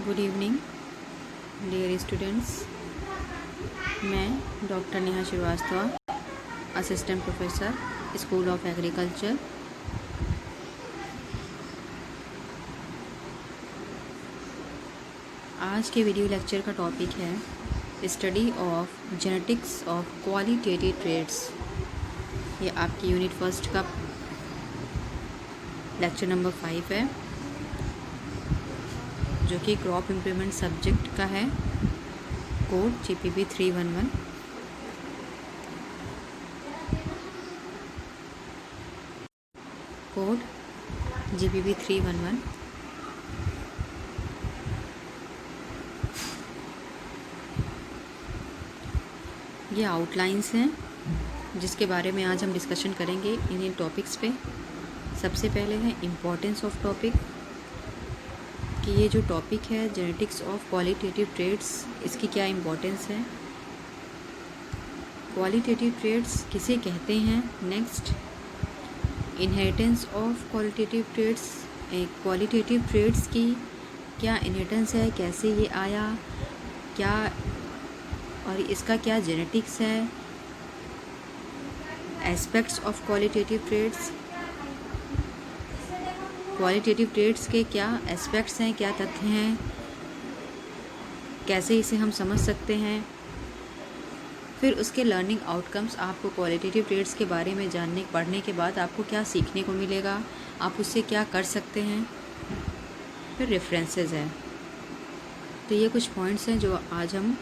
Good evening dear students. मैं doctor Neha Srivastava, assistant professor, school of agriculture. आज के video lecture का टॉपिक है study of genetics of qualitative traits. ये आपकी यूनिट फर्स्ट का लेक्चर नंबर 5 है, जो कि क्रॉप इम्प्रूवमेंट सब्जेक्ट का है। Code GPP 311। Code GPP 311। ये आउटलाइंस हैं जिसके बारे में आज हम डिस्कशन करेंगे इन टॉपिक्स पे। सबसे पहले है इम्पोर्टेंस ऑफ टॉपिक, कि ये जो टॉपिक है जेनेटिक्स ऑफ क्वालिटेटिव ट्रेड्स, इसकी क्या इम्पोर्टेंस है, क्वालिटेटिव ट्रेड्स किसे कहते हैं। Next, inheritance of qualitative traits, qualitative traits की क्या इनहेरिटेंस है, कैसे ये आया, क्या और इसका क्या जेनेटिक्स है। Aspects of qualitative traits, qualitative traits के क्या एस्पेक्ट्स हैं, क्या तथ्य हैं, कैसे इसे हम समझ सकते हैं। फिर उसके लर्निंग आउटकम्स, आपको क्वालिटेटिव ट्रेड्स के बारे में पढ़ने के बाद आपको क्या सीखने को मिलेगा, आप उससे क्या कर सकते हैं। फिर रेफरेंसेस है। तो ये कुछ पॉइंट्स हैं जो आज हम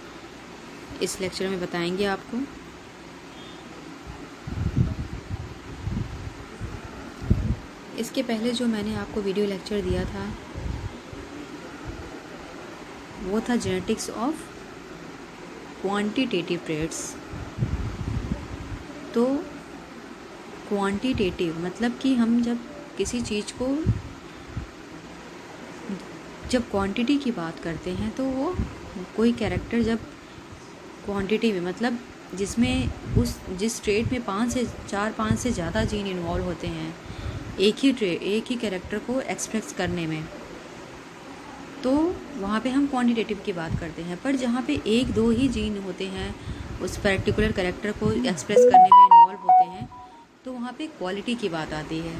इस लेक्चर में बताएंगे आपको। इसके पहले जो मैंने आपको वीडियो लेक्चर दिया था वो था जेनेटिक्स ऑफ क्वांटिटेटिव ट्रेड्स। तो क्वांटिटेटिव मतलब कि हम जब किसी चीज़ को जब क्वांटिटी की बात करते हैं तो वो कोई कैरेक्टर जब क्वांटिटी में मतलब जिसमें जिस ट्रेड में 5 से ज़्यादा जीन इन्वॉल्व होते हैं एक ही कैरेक्टर को एक्सप्रेस करने में, तो वहाँ पे हम क्वांटिटेटिव की बात करते हैं। पर जहाँ पे 1-2 ही जीन होते हैं उस पर्टिकुलर कैरेक्टर को एक्सप्रेस करने में इन्वॉल्व होते हैं, तो वहाँ पे क्वालिटी की बात आती है।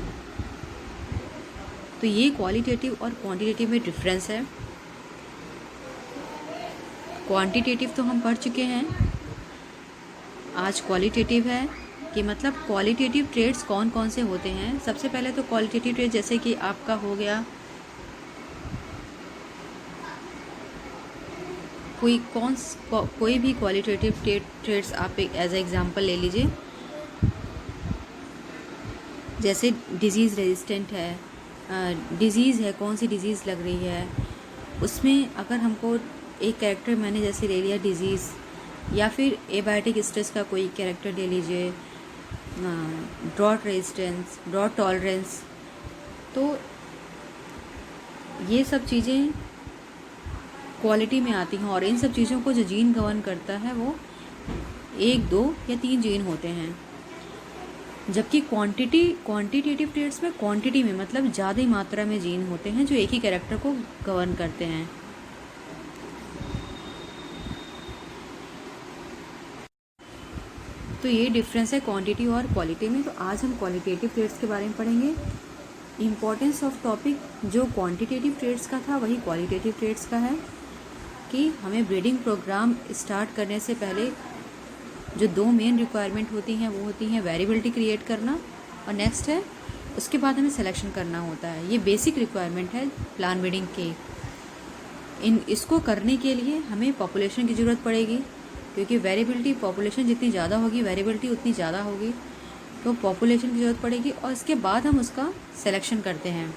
तो ये क्वालिटेटिव और क्वांटिटेटिव में डिफरेंस है। क्वांटिटेटिव तो हम पढ़ चुके हैं, आज क्वालिटेटिव है कि मतलब क्वालिटेटिव ट्रेड्स कौन कौन से होते हैं। सबसे पहले तो क्वालिटेटिव ट्रेड जैसे कि आपका हो गया कोई भी क्वालिटेटिव ट्रेड्स आप एज एग्जांपल ले लीजिए। जैसे डिजीज़ रेजिस्टेंट है, डिजीज़ है, कौन सी डिजीज़ लग रही है, उसमें अगर हमको एक कैरेक्टर मैंने जैसे ले लिया डिजीज़, या फिर एबायोटिक स्ट्रेस का कोई कैरेक्टर ले लीजिए, ड्रॉट रेजिस्टेंस, ड्रॉट टॉलरेंस। तो ये सब चीज़ें क्वालिटी में आती हैं और इन सब चीज़ों को जो जीन गवर्न करता है वो 1, 2 या 3 जीन होते हैं। जबकि क्वांटिटेटिव ट्रेड्स में क्वांटिटी में मतलब ज़्यादा मात्रा में जीन होते हैं जो एक ही कैरेक्टर को गवर्न करते हैं। तो ये डिफरेंस है क्वांटिटी और क्वालिटी में। तो आज हम क्वालिटेटिव ट्रेड्स के बारे में पढ़ेंगे। इम्पोर्टेंस ऑफ टॉपिक जो क्वांटिटेटिव ट्रेड्स का था वही क्वालिटेटिव ट्रेड्स का है, कि हमें ब्रीडिंग प्रोग्राम स्टार्ट करने से पहले जो 2 मेन रिक्वायरमेंट होती हैं वो होती हैं वेरिएबिलिटी क्रिएट करना, और नेक्स्ट है उसके बाद हमें सिलेक्शन करना होता है। ये बेसिक रिक्वायरमेंट है प्लान ब्रीडिंग के। इसको करने के लिए हमें पॉपुलेशन की ज़रूरत पड़ेगी, क्योंकि वेरिएबिलिटी पॉपुलेशन जितनी ज़्यादा होगी वेरिएबिलिटी उतनी ज़्यादा होगी, तो पॉपुलेशन की ज़रूरत पड़ेगी और इसके बाद हम उसका सिलेक्शन करते हैं।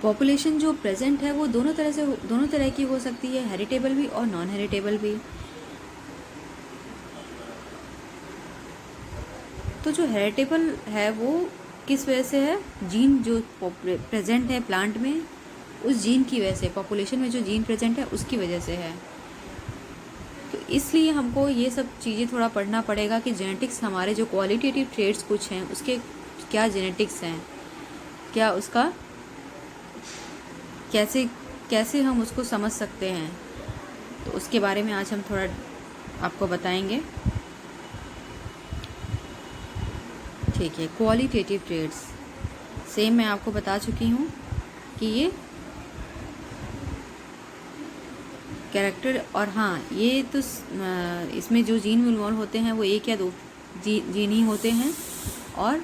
पॉपुलेशन जो प्रेजेंट है वो दोनों तरह की हो सकती है, हेरिटेबल भी और नॉन हेरिटेबल भी। तो जो हेरिटेबल है वो किस वजह से है, जीन जो प्रेजेंट है प्लांट में उस जीन की वजह से, पॉपुलेशन में जो जीन प्रेजेंट है उसकी वजह से है। तो इसलिए हमको ये सब चीज़ें थोड़ा पढ़ना पड़ेगा कि जेनेटिक्स हमारे जो क्वालिटेटिव ट्रेड्स कुछ हैं उसके क्या जेनेटिक्स हैं, क्या उसका कैसे कैसे हम उसको समझ सकते हैं, तो उसके बारे में आज हम थोड़ा आपको बताएंगे। ठीक है, क्वालिटेटिव ट्रेड्स सेम मैं आपको बता चुकी हूँ कि ये कैरेक्टर, और हाँ ये तो इसमें जो जीन इन्वॉल्व होते हैं वो एक या दो जीन ही होते हैं, और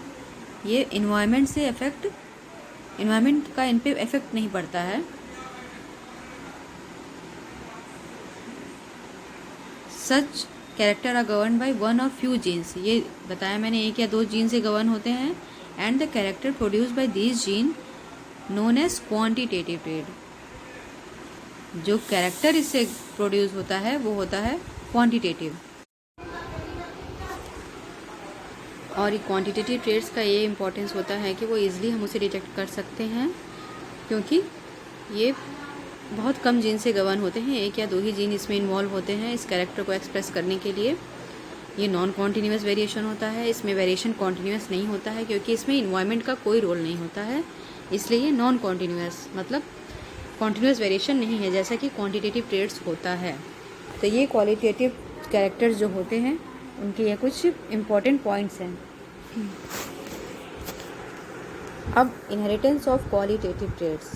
ये इन्वायरमेंट का इन पे इफेक्ट नहीं पड़ता है। Such character are govern by one और फ्यू जीन्स, ये बताया मैंने, एक या दो जीन से गवर्न होते हैं। And the character produce by these gene known as quantitative trait, जो कैरेक्टर इससे प्रोड्यूस होता है वो होता है क्वांटिटेटिव। और ये क्वांटिटेटिव ट्रेड्स का ये इम्पोर्टेंस होता है कि वो इजीली हम उसे डिटेक्ट कर सकते हैं, क्योंकि ये बहुत कम जीन से गवर्न होते हैं, एक या दो ही जीन इसमें इन्वॉल्व होते हैं इस कैरेक्टर को एक्सप्रेस करने के लिए। ये नॉन कॉन्टीन्यूस वेरिएशन होता है, इसमें वेरिएशन कॉन्टीन्यूस नहीं होता है, क्योंकि इसमें इन्वायरमेंट का कोई रोल नहीं होता है, इसलिए ये नॉन कॉन्टीन्यूस मतलब कॉन्टीन्यूस वेरिएशन नहीं है, जैसा कि क्वांटिटेटिव ट्रेड्स होता है। तो ये क्वालिटेटिव कैरेक्टर्स जो होते हैं उनके ये कुछ इम्पॉर्टेंट पॉइंट्स हैं। अब inheritance of qualitative traits,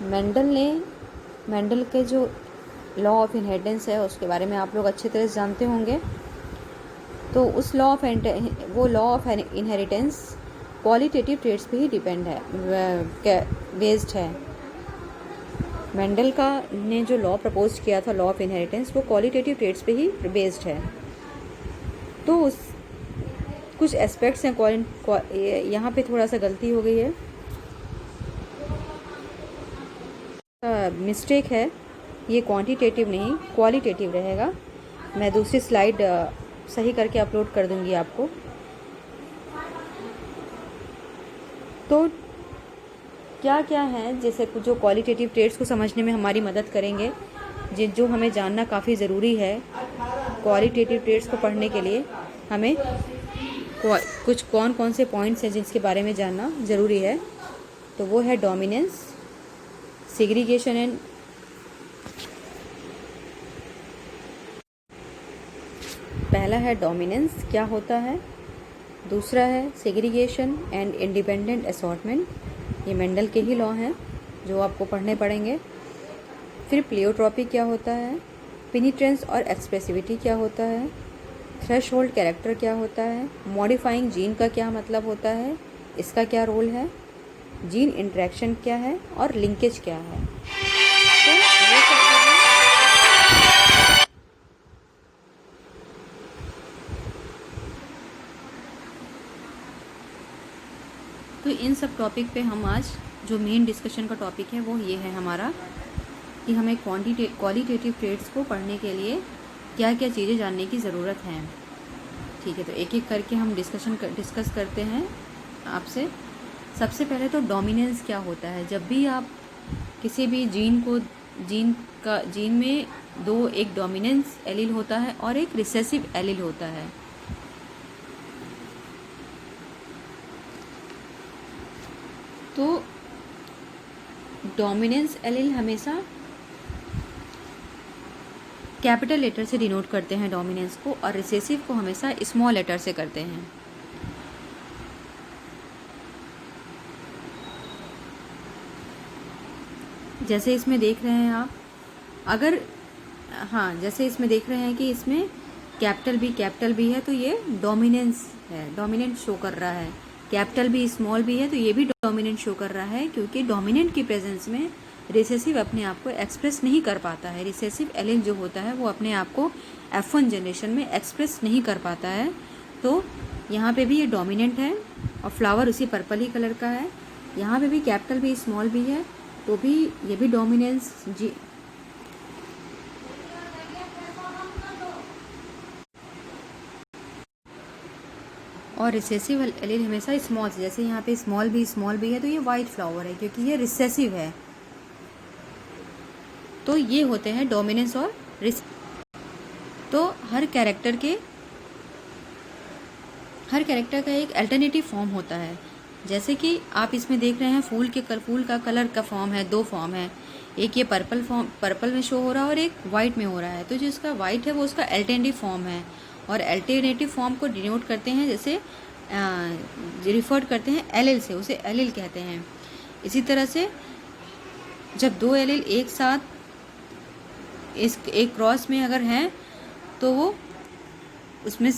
Mendel के जो लॉ ऑफ इनहेरिटेंस है उसके बारे में आप लोग अच्छी तरह से जानते होंगे। तो उस law of inheritance qualitative traits पे ही डिपेंड है, बेस्ड है। मेंडल का ने जो लॉ प्रपोज किया था, लॉ ऑफ इनहेरिटेंस, वो क्वालिटेटिव ट्रेड्स पे ही बेस्ड है। तो उस कुछ एस्पेक्ट्स हैं, यहाँ पे थोड़ा सा गलती हो गई है, मिस्टेक है, ये क्वांटिटेटिव नहीं क्वालिटेटिव रहेगा। मैं दूसरी स्लाइड सही करके अपलोड कर दूंगी आपको। तो क्या क्या है जैसे जो क्वालिटेटिव ट्रेड्स को समझने में हमारी मदद करेंगे, जो हमें जानना काफ़ी ज़रूरी है। क्वालिटेटिव ट्रेड्स को पढ़ने के लिए हमें कुछ कौन कौन से पॉइंट्स हैं जिसके बारे में जानना ज़रूरी है। तो वो है डोमिनेंस, सेग्रीगेशन एंड पहला है डोमिनेंस क्या होता है, दूसरा है सेग्रीगेशन एंड इंडिपेंडेंट असॉर्टमेंट, ये मेंडल के ही लॉ हैं जो आपको पढ़ने पड़ेंगे। फिर प्लेयोट्रॉपी क्या होता है, पेनिट्रेंस और एक्सप्रेसिविटी क्या होता है, थ्रेशहोल्ड कैरेक्टर क्या होता है, मॉडिफाइंग जीन का क्या मतलब होता है, इसका क्या रोल है, जीन इंटरेक्शन क्या है और लिंकेज क्या है। तो ये सब तो इन सब टॉपिक पे हम आज जो मेन डिस्कशन का टॉपिक है वो ये है हमारा कि हमें क्वालिटेटिव ट्रेड्स को पढ़ने के लिए क्या क्या चीज़ें जानने की ज़रूरत है। ठीक है, तो एक एक करके हम डिस्कस करते हैं आपसे। सबसे पहले तो डोमिनेंस क्या होता है। जब भी आप किसी भी जीन में एक डोमिनेंस एलील होता है और एक रिसेसिव एलील होता है। तो डोमिनेंस एलील हमेशा कैपिटल लेटर से डिनोट करते हैं डोमिनेंस को, और रिसेसिव को हमेशा स्मॉल लेटर से करते हैं। जैसे इसमें देख रहे हैं आप, अगर जैसे इसमें देख रहे हैं कि इसमें कैपिटल भी है तो ये डोमिनेंस है, डोमिनेंट शो कर रहा है। कैपिटल भी स्मॉल भी है तो ये भी डोमिनेंट शो कर रहा है, क्योंकि डोमिनेंट की प्रेजेंस में रिसेसिव अपने आप को एक्सप्रेस नहीं कर पाता है। रिसेसिव एलील जो होता है वो अपने आप को F1 जनरेशन में एक्सप्रेस नहीं कर पाता है। तो यहाँ पे भी ये डोमिनेंट है और फ्लावर उसी पर्पल ही कलर का है। यहाँ पे भी कैपिटल भी स्मॉल भी है तो भी ये भी डोमिनेंस जी। और रिसेसिव एलील हमेशा स्मॉल, जैसे यहाँ पे स्मॉल भी है तो ये वाइट फ्लावर है क्योंकि ये रिसेसिव है। तो ये होते हैं डोमिनेंस और तो हर कैरेक्टर का एक अल्टरनेटिव फॉर्म होता है। जैसे कि आप इसमें देख रहे हैं फूल का कलर का फॉर्म है, दो फॉर्म है, एक ये पर्पल में शो हो रहा है और एक वाइट में हो रहा है। तो जो इसका वाइट है वो उसका अल्टरनेटिव फॉर्म है, और अल्टरनेटिव फॉर्म को डिनोट करते हैं, जैसे रिफर करते हैं एलिल से, उसे एलिल कहते हैं। इसी तरह से जब दो एलिल एक साथ इस एक क्रॉस में अगर हैं तो वो उसमें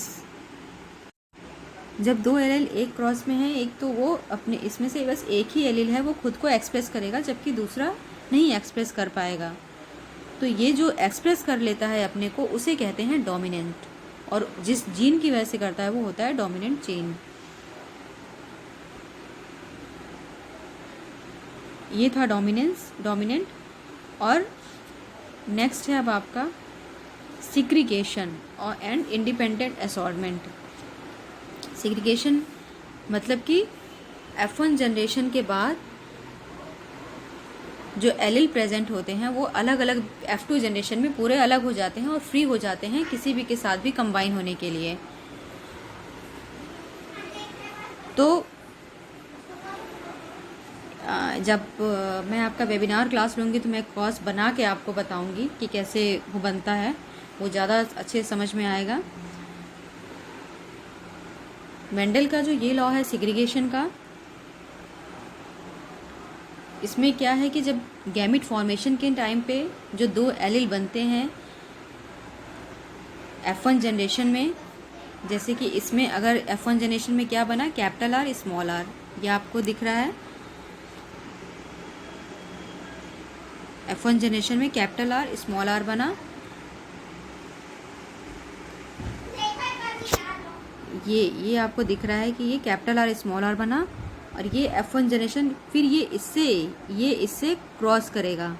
जब दो एलिल एक क्रॉस में है, एक तो वो अपने इसमें से बस एक ही एलिल है वो खुद को एक्सप्रेस करेगा, जबकि दूसरा नहीं एक्सप्रेस कर पाएगा। तो ये जो एक्सप्रेस कर लेता है अपने को उसे कहते हैं डोमिनेंट, और जिस जीन की वजह से करता है वो होता है डोमिनेंट जीन। ये था डोमिनेंट। और नेक्स्ट है अब आपका सिग्रीगेशन और एंड इंडिपेंडेंट असॉर्टमेंट। सिग्रीगेशन मतलब कि F1 जनरेशन के बाद जो एलिल प्रेजेंट होते हैं वो अलग अलग F2 जनरेशन में पूरे अलग हो जाते हैं और फ्री हो जाते हैं किसी भी के साथ भी कंबाइन होने के लिए। तो जब मैं आपका वेबिनार क्लास लूँगी तो मैं क्रॉस बना के आपको बताऊँगी कि कैसे वो बनता है, वो ज़्यादा अच्छे समझ में आएगा। मेंडल का जो ये लॉ है सिग्रीगेशन का, इसमें क्या है कि जब गैमिट फॉर्मेशन के टाइम पे जो दो एलिल बनते हैं F1 जनरेशन में, जैसे कि इसमें अगर F1 जनरेशन में क्या बना, कैपिटल आर स्मॉल आर, ये आपको दिख रहा है। F1 जनरेशन में कैपिटल आर स्मॉल आर बना, ये आपको दिख रहा है कि ये कैपिटल आर स्मॉल आर बना, और ये F1 जनरेशन फिर ये इससे क्रॉस करेगा,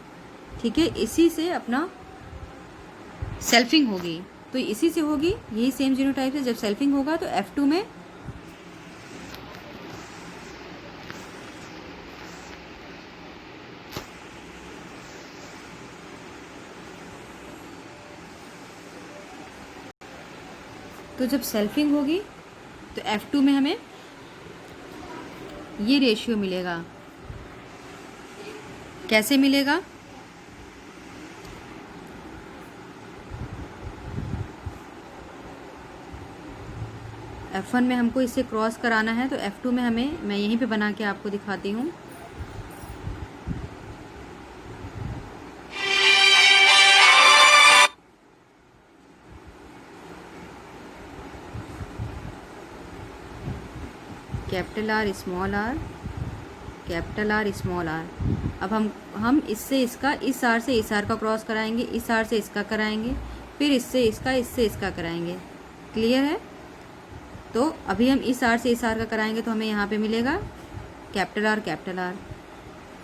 ठीक है, इसी से अपना सेल्फिंग होगी। तो इसी से होगी, यही सेम जीनोटाइप है। जब सेल्फिंग होगा तो F2 में तो जब सेल्फिंग होगी तो F2 में हमें ये रेशियो मिलेगा। कैसे मिलेगा, F1 में हमको इससे क्रॉस कराना है तो F2 में हमें, मैं यहीं पे बना के आपको दिखाती हूँ। Capital R small R, capital R small R. अब हम इससे इसका, इस आर से इस आर का क्रॉस कराएंगे, इस आर से इसका कराएंगे, फिर इससे इसका कराएंगे। क्लियर है? तो अभी हम इस आर से इस आर का कराएंगे तो हमें यहाँ पे मिलेगा कैपिटल आर।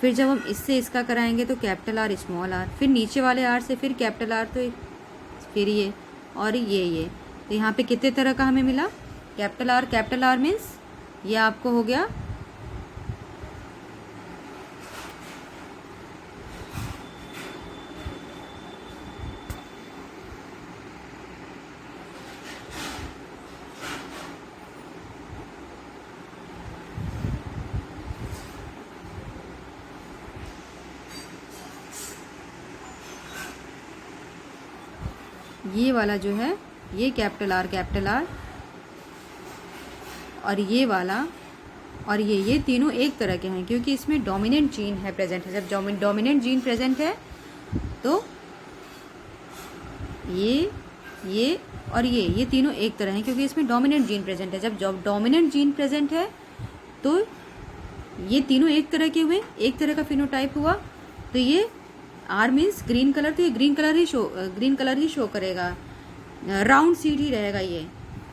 फिर जब हम इससे इसका कराएंगे तो कैपिटल आर स्मॉल आर, फिर नीचे वाले आर से फिर कैपिटल आर, तो फिर ये और ये। तो यहाँ पे कितने तरह का हमें मिला, कैपिटल आर मीन्स ये आपको हो गया ये वाला जो है, ये कैपिटल आर, और ये वाला और ये तीनों एक तरह के हैं, क्योंकि इसमें डोमिनेंट जीन है प्रेजेंट है। जब डोमिनेंट जीन प्रेजेंट है तो ये और ये तीनों एक तरह हैं, क्योंकि इसमें डोमिनेंट जीन प्रेजेंट है। जब डोमिनेंट जीन प्रेजेंट है तो ये तीनों एक तरह के हुए, एक तरह का फिनोटाइप हुआ। तो ये आर मीन्स ग्रीन कलर, तो ये ग्रीन कलर ही शो करेगा, राउंड सीड ही रहेगा। ये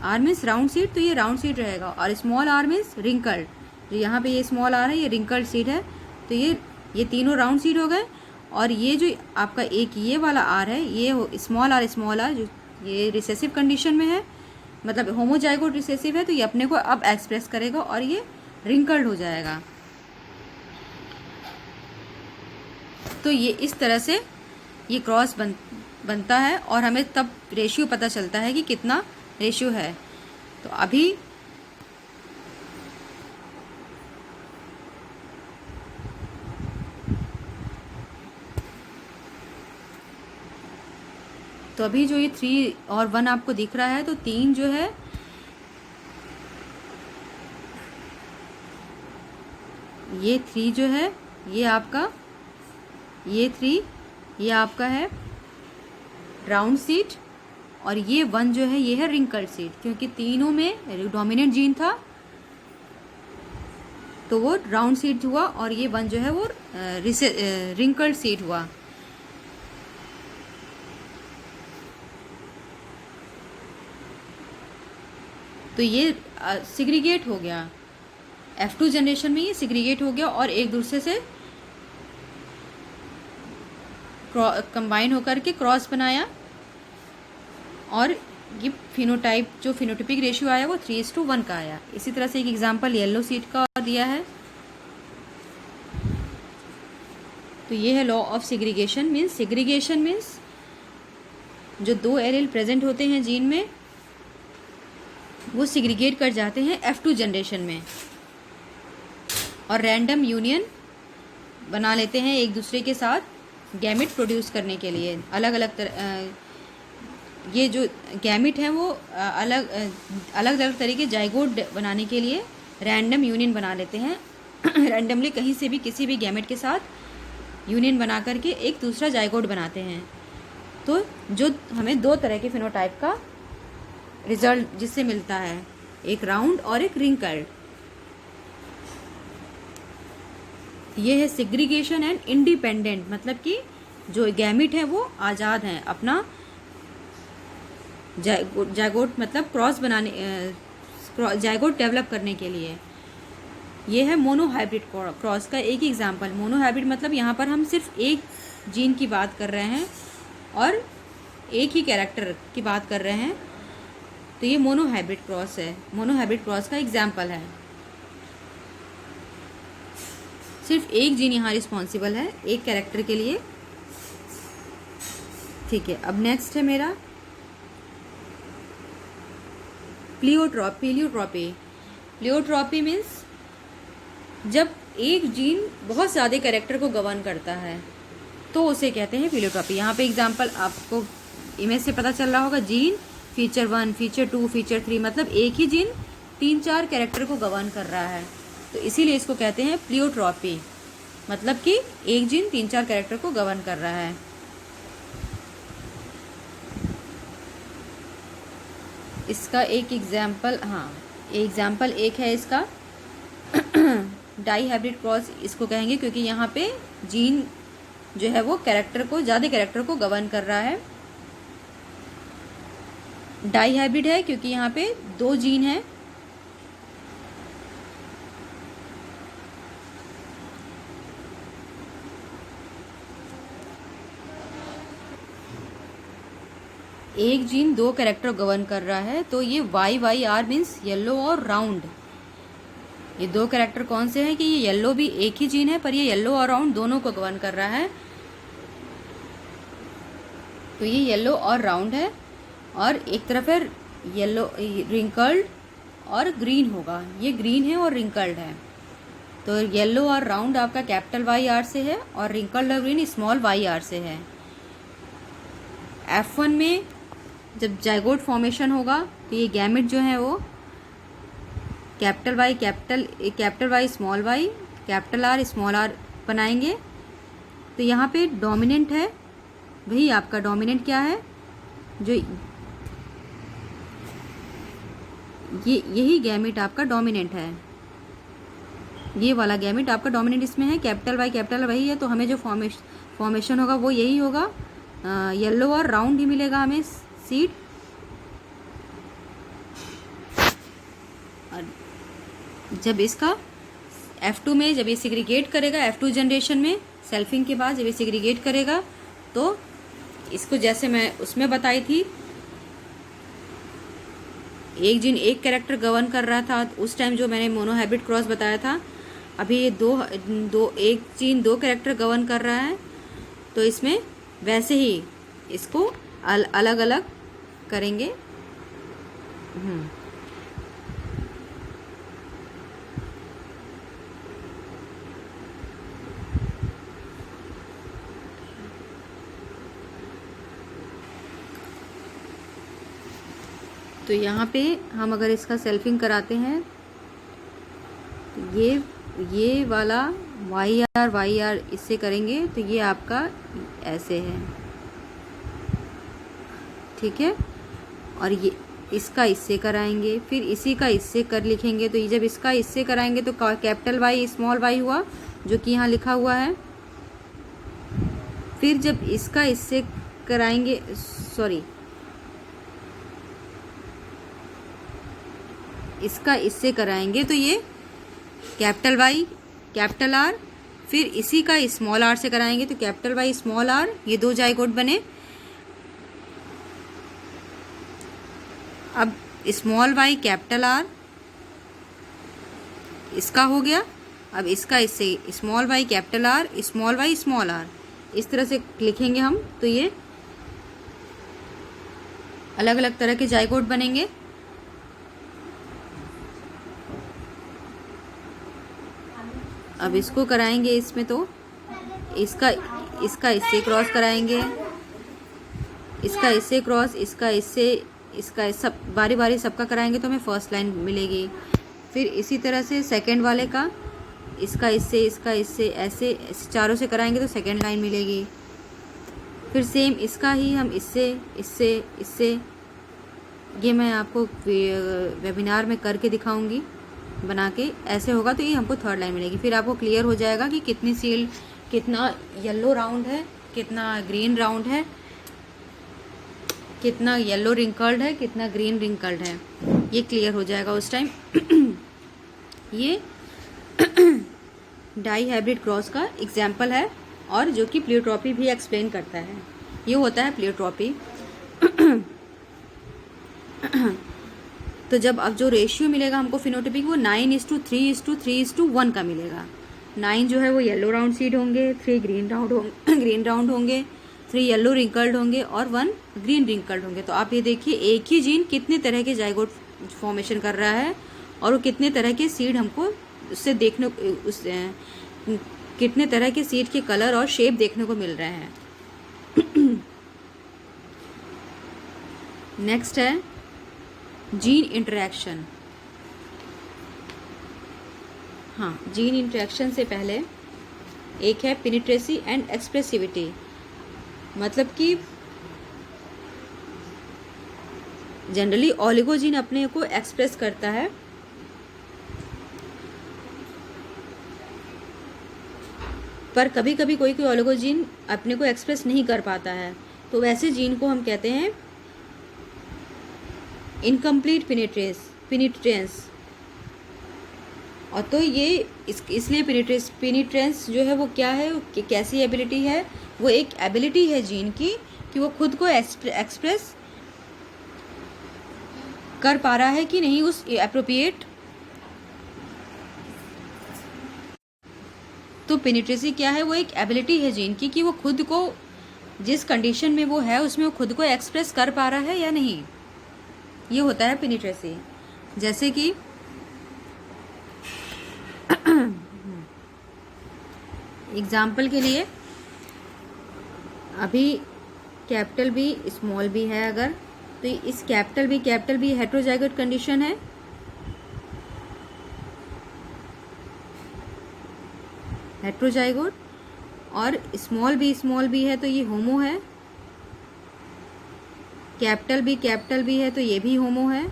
आर मीन्स राउंड सीड, तो ये राउंड सीड रहेगा। और स्मॉल आर मीन्स रिंकल्ड, तो यहाँ पे ये स्मॉल आर है, ये रिंकल्ड सीड है। तो ये तीनों राउंड सीड हो गए। और ये जो आपका एक ये वाला आर है, ये स्मॉल आर जो ये रिसेसिव कंडीशन में है, मतलब होमोजाइगोट रिसेसिव है, तो ये अपने को अब एक्सप्रेस करेगा और ये रिंकल्ड हो जाएगा। तो ये इस तरह से ये क्रॉस बनता है, और हमें तब रेशियो पता चलता है कि कितना रेशियो है। तो अभी तो अभी जो ये 3 और 1 आपको दिख रहा है, तो 3 जो है ये 3 जो है ये आपका, ये 3 ये आपका है राउंड सीट, और ये 1 जो है ये है रिंकल्ड सीट, क्योंकि तीनों में डोमिनेंट जीन था तो वो राउंड सीट हुआ, और ये 1 जो है वो रिंकल्ड सीट हुआ। तो ये सिग्रीगेट हो गया, F2 जनरेशन में ये सिग्रीगेट हो गया और एक दूसरे से कंबाइन होकर के क्रॉस बनाया, और ये फिनोटाइप जो फिनोटाइपिक रेशियो आया वो 3:1 का आया। इसी तरह से एक एग्जांपल येलो सीट का और दिया है। तो ये है law of segregation. Segregation means जो 2 एलील प्रेजेंट होते हैं जीन में वो सिग्रीगेट कर जाते हैं F2 जनरेशन में, और रैंडम यूनियन बना लेते हैं एक दूसरे के साथ गैमेट प्रोड्यूस करने के लिए। अलग अलग ये जो गैमेट हैं वो अलग अलग तरीके जाइगोट बनाने के लिए रैंडम यूनियन बना लेते हैं रैंडमली कहीं से भी किसी भी गैमेट के साथ यूनियन बना करके एक दूसरा जाइगोट बनाते हैं। तो जो हमें 2 तरह के फिनोटाइप का रिजल्ट जिससे मिलता है, एक राउंड और एक रिंकल्ड। ये है सेग्रीगेशन एंड इंडिपेंडेंट, मतलब कि जो गैमेट है वो आज़ाद हैं अपना जाइगोट मतलब क्रॉस बनाने, जाइगोट डेवलप करने के लिए। ये है मोनोहाइब्रिड क्रॉस का एक एग्जांपल। मोनोहाइब्रिड मतलब यहाँ पर हम सिर्फ एक जीन की बात कर रहे हैं और एक ही कैरेक्टर की बात कर रहे हैं, तो ये मोनोहाइब्रिड क्रॉस है। मोनोहाइब्रिड क्रॉस का एग्जांपल है। सिर्फ एक जीन यहाँ रिस्पॉन्सिबल है एक कैरेक्टर के लिए। ठीक है, अब नेक्स्ट है मेरा प्लियोट्रॉपी। प्लियोट्रॉपी मीन्स जब एक जीन बहुत ज़्यादा कैरेक्टर को गवर्न करता है तो उसे कहते हैं प्लियोट्रॉपी। यहाँ पे एग्जांपल आपको इमेज से पता चल रहा होगा, जीन फीचर 1, फीचर 2, फीचर 3, मतलब एक ही जीन 3-4 कैरेक्टर को गवर्न कर रहा है, तो इसीलिए इसको कहते हैं प्लियोट्रॉपी, मतलब कि एक जीन 3-4 कैरेक्टर को गवर्न कर रहा है। इसका एक एग्जाम्पल, हाँ एग्जाम्पल एक है इसका डाई हाइब्रिड क्रॉस इसको कहेंगे, क्योंकि यहाँ पे जीन जो है वो ज़्यादा कैरेक्टर को गवर्न कर रहा है। डाई हाइब्रिड है क्योंकि यहाँ पे 2 जीन हैं, एक जीन 2 कैरेक्टर गवर्न कर रहा है। तो ये YYR मीन्स येलो और राउंड। ये 2 कैरेक्टर कौन से हैं कि ये येलो भी एक ही जीन है पर ये येलो और राउंड दोनों को गवर्न कर रहा है। तो ये येलो और राउंड है, और एक तरफ है येलो रिंकल्ड और ग्रीन होगा। ये ग्रीन है और रिंकल्ड है। तो येलो और राउंड आपका कैपिटल YR से है और रिंकल्ड और ग्रीन स्मॉल YR से है। F1 में जब जाइगोट फॉर्मेशन होगा तो ये गैमेट जो है वो capital Y small y, capital R small r बनाएंगे। तो यहाँ पे डोमिनेंट है, वही आपका डोमिनेंट क्या है, जो यही गैमेट आपका डोमिनेंट है। ये वाला गैमेट आपका डोमिनेंट इसमें है, कैपिटल Y वही है, तो हमें जो फॉर्मेशन होगा वो यही होगा। येलो और राउंड ही मिलेगा हमें सीड। और जब इसका F2 में जब ये सिग्रीगेट करेगा, F2 जनरेशन में सेल्फिंग के बाद जब ये सिग्रीगेट करेगा तो इसको जैसे मैं उसमें बताई थी, एक जीन एक कैरेक्टर गवर्न कर रहा था उस टाइम जो मैंने मोनोहाइब्रिड क्रॉस बताया था। अभी ये एक जीन 2 कैरेक्टर गवर्न कर रहा है, तो इसमें वैसे ही इसको अलग अलग करेंगे। तो यहाँ पे हम अगर इसका सेल्फिंग कराते हैं तो ये वाला वाई आर इससे करेंगे तो ये आपका ऐसे है, ठीक है। और ये इसका इससे कराएंगे, फिर इसी का इससे कर लिखेंगे। तो ये जब इसका इससे कराएंगे तो कैपिटल वाई स्मॉल वाई हुआ, जो कि यहाँ लिखा हुआ है। फिर जब इसका इससे कराएंगे, सॉरी, इसका इससे कराएंगे तो ये कैपिटल वाई कैपिटल आर, फिर इसी का स्मॉल आर से कराएंगे तो कैपिटल वाई स्मॉल आर, ये दो जाइगोट बने। अब स्मॉल वाई कैपिटल आर इसका हो गया। अब इसका इससे small Y capital R small Y small R, इस तरह से लिखेंगे हम तो ये अलग अलग तरह के जाइगोट बनेंगे। अब इसको कराएंगे इसमें तो इसका इससे क्रॉस कराएंगे, इसका इससे क्रॉस, इसका सब बारी बारी सबका कराएंगे तो हमें फर्स्ट लाइन मिलेगी। फिर इसी तरह से सेकंड वाले का इसका इससे ऐसे चारों से कराएंगे तो सेकंड लाइन मिलेगी। फिर सेम इसका ही हम इससे ये मैं आपको वेबिनार में करके दिखाऊंगी बना के, ऐसे होगा तो ये हमको थर्ड लाइन मिलेगी। फिर आपको क्लियर हो जाएगा कि कितनी सील, कितना येलो राउंड है, कितना ग्रीन राउंड है, कितना येलो रिंकल्ड है, कितना ग्रीन रिंकल्ड है, ये क्लियर हो जाएगा उस टाइम। ये डाई हाइब्रिड क्रॉस का एग्जाम्पल है और जो कि प्लियोट्रॉपी भी एक्सप्लेन करता है। ये होता है प्लियोट्रॉपी। तो जब अब जो रेशियो मिलेगा हमको फिनोटाइपिक वो 9:3:3:1 का मिलेगा। 9 जो है वो येलो राउंड सीड होंगे, 3 ग्रीन राउंड होंगे, 3 येलो रिंकल्ड होंगे और 1 ग्रीन रिंकल्ड होंगे। तो आप ये देखिए एक ही जीन कितने तरह के जाइगोट फॉर्मेशन कर रहा है और वो कितने तरह के सीड हमको उससे देखने कितने तरह के सीड के कलर और शेप देखने को मिल रहे हैं। नेक्स्ट है जीन इंटरेक्शन। हाँ, जीन इंटरेक्शन से पहले एक है पेनिट्रेसी एंड एक्सप्रेसिविटी। मतलब कि जनरली ओलिगोजीन अपने को एक्सप्रेस करता है, पर कभी कभी कोई ओलिगोजीन अपने को एक्सप्रेस नहीं कर पाता है, तो वैसे जीन को हम कहते हैं इनकम्प्लीट पेनिट्रेंस। और तो ये इसलिए पेनिट्रेंस जो है वो क्या है, कैसी एबिलिटी है, वो एक एबिलिटी है जीन की कि वो खुद को एक्सप्रेस कर पा रहा है कि नहीं उस एप्रोप्रिएट। तो पेनिट्रेसी क्या है, वो एक एबिलिटी है जीन की कि वो खुद को जिस कंडीशन में वो है उसमें वो खुद को एक्सप्रेस कर पा रहा है या नहीं, ये होता है पेनिट्रेसी। जैसे कि एग्जाम्पल के लिए अभी कैपिटल बी स्मॉल बी है अगर, तो इस कैपिटल बी हेट्रोजाइगोट कंडीशन है, हेट्रोजाइगोट, और स्मॉल बी है तो ये होमो है, कैपिटल बी है तो ये भी होमो है।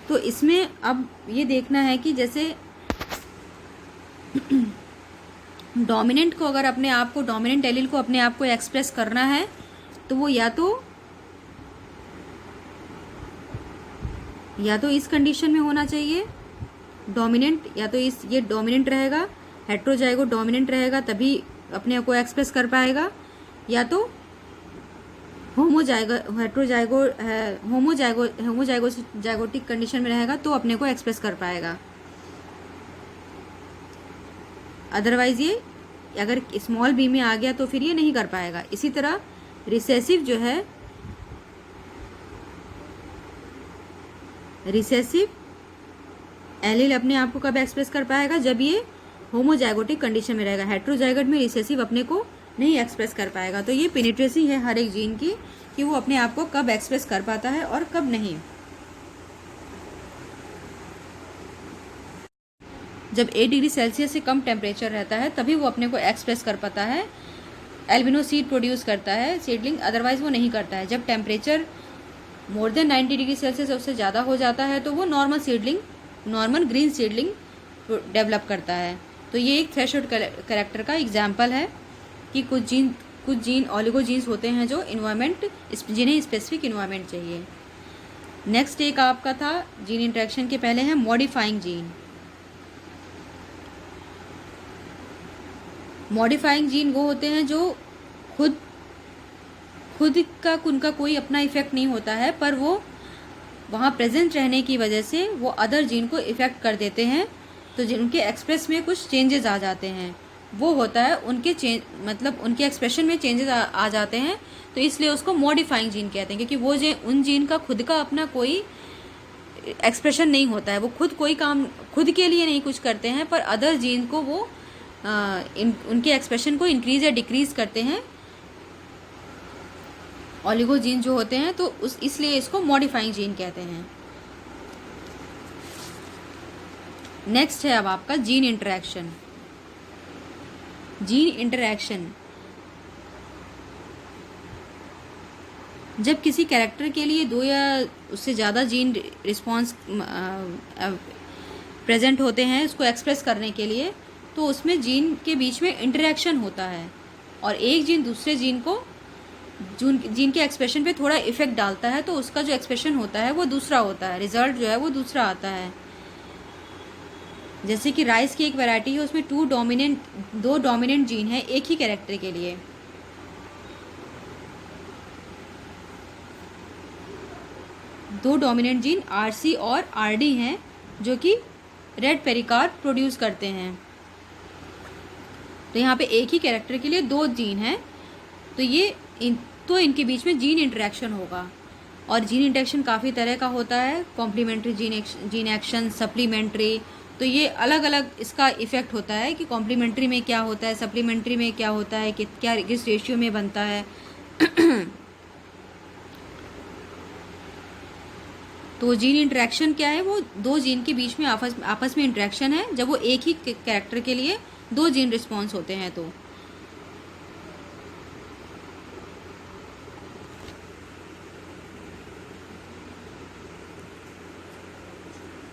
तो इसमें अब ये देखना है कि जैसे डोमिनेंट को अगर अपने आप को डोमिनेंट एलील को अपने आप को एक्सप्रेस करना है तो वो या तो इस कंडीशन में होना चाहिए डोमिनेंट, या तो ये डोमिनेंट रहेगा, हेट्रोजाइगोट डोमिनेंट रहेगा तभी अपने आप को एक्सप्रेस कर पाएगा, या तो होमोजाइगोटिक कंडीशन में रहेगा तो अपने को एक्सप्रेस कर पाएगा। अदरवाइज ये अगर स्मॉल बी में आ गया तो फिर ये नहीं कर पाएगा। इसी तरह रिसेसिव जो है, रिसेसिव एलील अपने आप को कब एक्सप्रेस कर पाएगा, जब ये होमोजाइगोटिक कंडीशन में रहेगा। हेट्रोजाइगोट में रिसेसिव अपने को नहीं एक्सप्रेस कर पाएगा। तो ये पेनिट्रेसी है हर एक जीन की कि वो अपने आप को कब एक्सप्रेस कर पाता है और कब नहीं। जब 8 डिग्री सेल्सियस से कम टेम्परेचर रहता है तभी वो अपने को एक्सप्रेस कर पाता है, एल्बिनो सीड प्रोड्यूस करता है सीडलिंग, अदरवाइज वो नहीं करता है। जब temperature more than 90 degree Celsius उससे ज़्यादा हो जाता है तो वो normal seedling, normal green seedling develop करता है। तो ये एक थ्रेशोल्ड कैरेक्टर का एग्जाम्पल है कि कुछ जीन ऑलिगो जीन्स होते हैं जो इन्वायरमेंट, जिन्हें स्पेसिफिक इन्वायरमेंट चाहिए। नेक्स्ट एक आपका था जीन इंटरेक्शन के पहले है मॉडिफाइंग जीन। मॉडिफाइंग जीन वो होते हैं जो खुद का उनका कोई अपना इफेक्ट नहीं होता है, पर वो वहाँ प्रेजेंट रहने की वजह से वो अदर जीन को इफेक्ट कर देते हैं, तो जिनके एक्सप्रेस में कुछ चेंजेस आ जाते हैं। वो होता है उनके मतलब उनके एक्सप्रेशन में चेंजेस आ जाते हैं, तो इसलिए उसको मॉडिफाइंग जीन कहते हैं, क्योंकि वो उन जीन का खुद का अपना कोई एक्सप्रेशन नहीं होता है। वो खुद कोई काम खुद के लिए नहीं कुछ करते हैं, पर अदर जीन को वो उनके एक्सप्रेशन को इंक्रीज या डिक्रीज करते हैं, ऑलिगो जीन जो होते हैं। तो इसलिए इसको मॉडिफाइंग जीन कहते हैं। नेक्स्ट है अब आपका जीन इंटरेक्शन। जीन इंटरेक्शन जब किसी कैरेक्टर के लिए 2 या उससे ज़्यादा जीन रिस्पॉन्स प्रेजेंट होते हैं उसको एक्सप्रेस करने के लिए, तो उसमें जीन के बीच में इंटरेक्शन होता है और एक जीन दूसरे जीन को जीन के एक्सप्रेशन पे थोड़ा इफेक्ट डालता है, तो उसका जो एक्सप्रेशन होता है वो दूसरा होता है, रिजल्ट जो है वो दूसरा आता है। जैसे कि राइस की एक वैरायटी है, उसमें 2 डोमिनेंट जीन है एक ही कैरेक्टर के लिए। दो डोमिनेंट जीन RC और RD हैं जो कि रेड पेरिकार्प प्रोड्यूस करते हैं। तो यहाँ पे एक ही कैरेक्टर के लिए 2 जीन हैं, तो इनके बीच में जीन इंटरेक्शन होगा। और जीन इंटरेक्शन काफ़ी तरह का होता है, कॉम्प्लीमेंट्री जीन एक्शन, सप्लीमेंट्री। तो ये अलग अलग इसका इफेक्ट होता है कि कॉम्प्लीमेंट्री में क्या होता है, सप्लीमेंट्री में क्या होता है, कि क्या किस रेशियो में बनता है। तो जीन इंटरेक्शन क्या है, वो 2 जीन के बीच में आपस में इंटरेक्शन है जब वो एक ही कैरेक्टर के लिए 2 जीन रिस्पॉन्स होते हैं। तो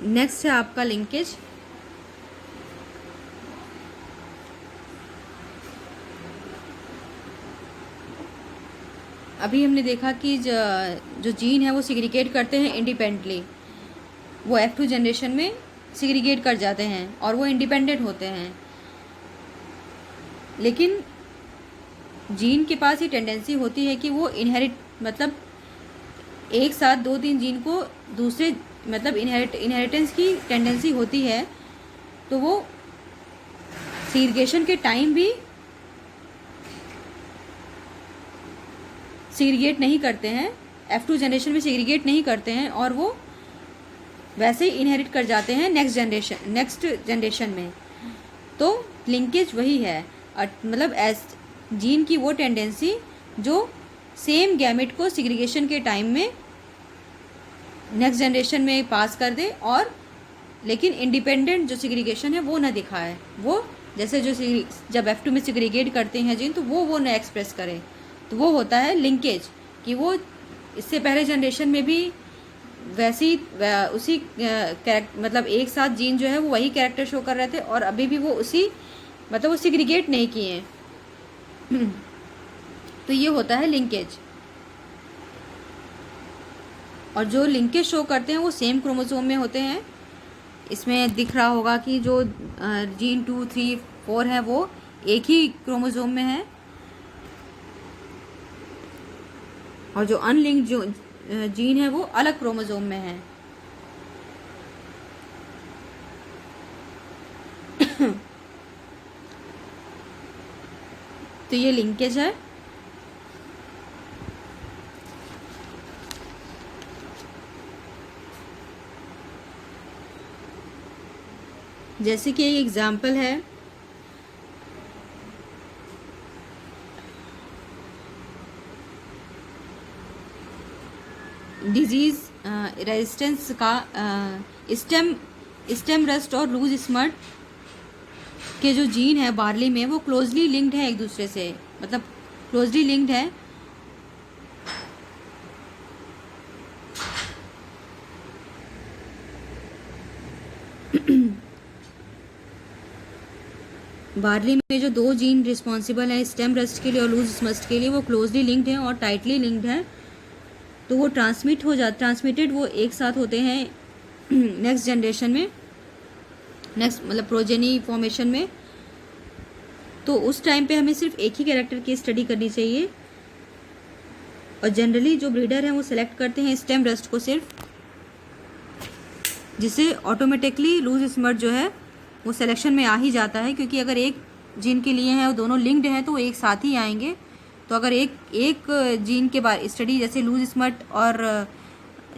नेक्स्ट है आपका लिंकेज। अभी हमने देखा कि जो जीन है वो सिग्रीगेट करते हैं इंडिपेंडेंटली, वो F2 जनरेशन में सिग्रीगेट कर जाते हैं और वो इंडिपेंडेंट होते हैं। लेकिन जीन के पास ये टेंडेंसी होती है कि वो मतलब एक साथ 2-3 जीन को दूसरे मतलब इनहेरिटेंस की टेंडेंसी होती है, तो वो सिग्रीगेशन के टाइम भी सिग्रीगेट नहीं करते हैं, F2 जनरेशन में सिग्रीगेट नहीं करते हैं और वो वैसे ही इनहेरिट कर जाते हैं नेक्स्ट जनरेशन में। तो लिंकेज वही है, मतलब जीन की वो टेंडेंसी जो सेम गैमेट को सिग्रीगेशन के टाइम में नेक्स्ट जनरेशन में पास कर दे, और लेकिन इंडिपेंडेंट जो सिग्रीगेशन है वो ना दिखाए। वो जैसे जब F2 में सिग्रीगेट करते हैं जीन, तो वो ना एक्सप्रेस करे, तो वो होता है लिंकेज। कि वो इससे पहले जनरेशन में भी वैसी उसी मतलब एक साथ जीन जो है वो वही कैरेक्टर शो कर रहे थे और अभी भी वो उसी मतलब वो सिग्रीगेट नहीं किए हैं। तो ये होता है लिंकेज। और जो लिंकेज शो करते हैं वो सेम क्रोमोसोम में होते हैं। इसमें दिख रहा होगा कि जो जीन 2, 3, 4 है वो एक ही क्रोमोसोम में है, और जो अनलिंक्ड जो जीन है वो अलग क्रोमोसोम में है। तो ये लिंकेज है। जैसे कि एक एग्जाम्पल है डिजीज़ रेजिस्टेंस का स्टेम रस्ट और लूज स्मट के जो जीन है बार्ली में वो क्लोजली लिंक्ड है एक दूसरे से, मतलब क्लोजली लिंक्ड है। बार्ली में जो दो जीन रिस्पॉन्सिबल हैं स्टेम रस्ट के लिए और लूज स्मस्ट के लिए वो क्लोजली लिंक्ड हैं और टाइटली लिंक्ड हैं, तो वो ट्रांसमिटेड वो एक साथ होते हैं नेक्स्ट जनरेशन में, नेक्स्ट मतलब प्रोजेनी फॉर्मेशन में। तो उस टाइम पे हमें सिर्फ एक ही कैरेक्टर की स्टडी करनी चाहिए और जनरली जो ब्रीडर हैं वो सिलेक्ट करते हैं स्टेम रस्ट को सिर्फ, जिससे ऑटोमेटिकली लूज स्मर्ट जो है वो सिलेक्शन में आ ही जाता है, क्योंकि अगर एक जीन के लिए हैं वो दोनों लिंक्ड हैं तो वो एक साथ ही आएंगे। तो अगर एक जीन के बारे स्टडी जैसे लूज स्मर्ट और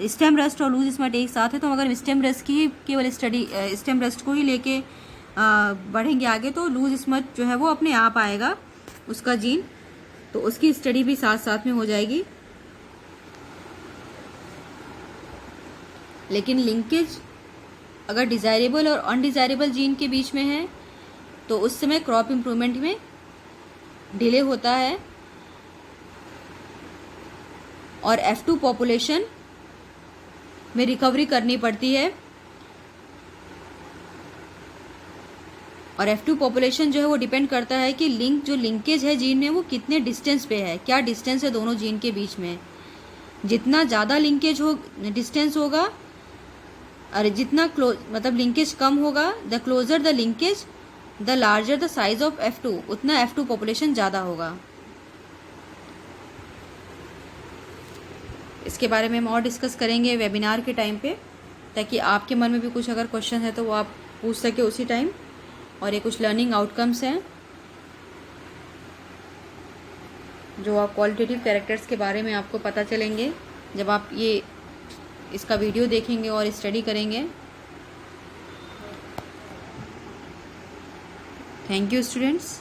स्टेम रस्ट और लूज स्मर्ट एक साथ है, तो अगर स्टेम रस्ट की केवल स्टडी स्टेम रस्ट को ही लेके बढ़ेंगे आगे तो लूज स्मर्ट जो है वो अपने आप आएगा उसका जीन, तो उसकी स्टडी भी साथ साथ में हो जाएगी। लेकिन लिंकेज अगर डिज़ायरेबल और अनडिज़ायरेबल जीन के बीच में है तो उस समय क्रॉप इम्प्रूवमेंट में डिले होता है और F2 पॉपुलेशन में रिकवरी करनी पड़ती है। और F2 पॉपुलेशन जो है वो डिपेंड करता है कि लिंकेज है जीन में वो कितने डिस्टेंस पे है, क्या डिस्टेंस है दोनों जीन के बीच में। जितना ज़्यादा लिंकेज डिस्टेंस होगा और जितना मतलब लिंकेज कम होगा, the closer the linkage the larger the size of F2, उतना F2 पॉपुलेशन ज़्यादा होगा। इसके बारे में हम और डिस्कस करेंगे वेबिनार के टाइम पे, ताकि आपके मन में भी कुछ अगर क्वेश्चन है तो वो आप पूछ सके उसी टाइम। और ये कुछ लर्निंग आउटकम्स हैं जो आप क्वालिटेटिव कैरेक्टर्स के बारे में आपको पता चलेंगे जब आप ये इसका वीडियो देखेंगे और स्टडी करेंगे। Thank you students.